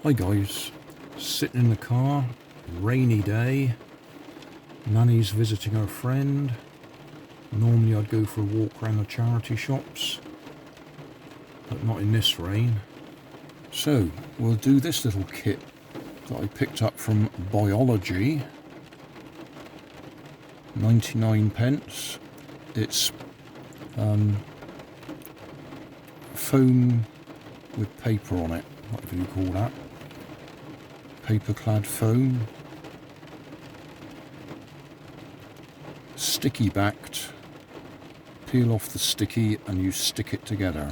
Hi guys, sitting in the car, rainy day, Nanny's visiting her friend. Normally I'd go for a walk around the charity shops, but not in this rain. So we'll do this little kit that I picked up from Biology, 99p. It's foam with paper on it, whatever you call that. Paper clad foam. Sticky backed. Peel off the sticky and you stick it together.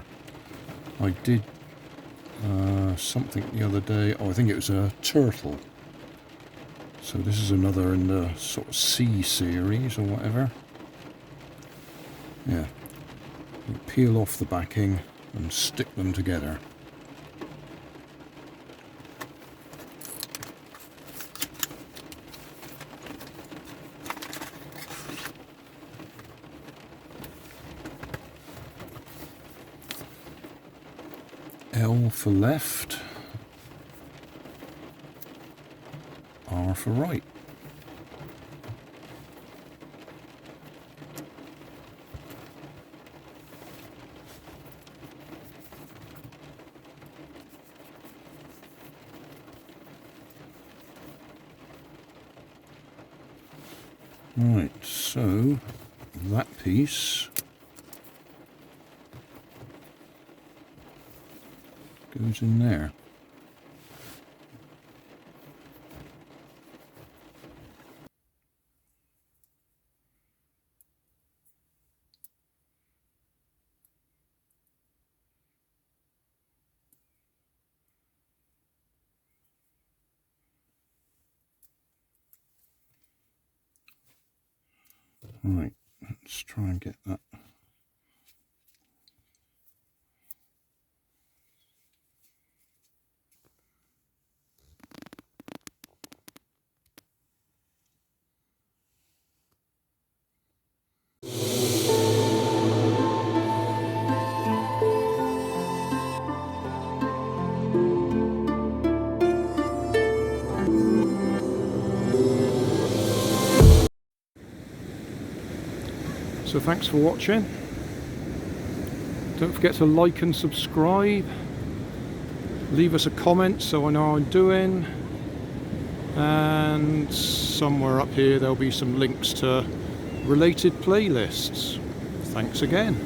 I did something the other day. Oh, I think it was a turtle. So this is another in the sort of C series or whatever. Yeah. You peel off the backing and stick them together. L for left, R for right. Right, so that piece goes in there. Right, let's try and get that. So thanks for watching. Don't forget to like and subscribe. Leave us a comment so I know how I'm doing. And somewhere up here there'll be some links to related playlists. Thanks again.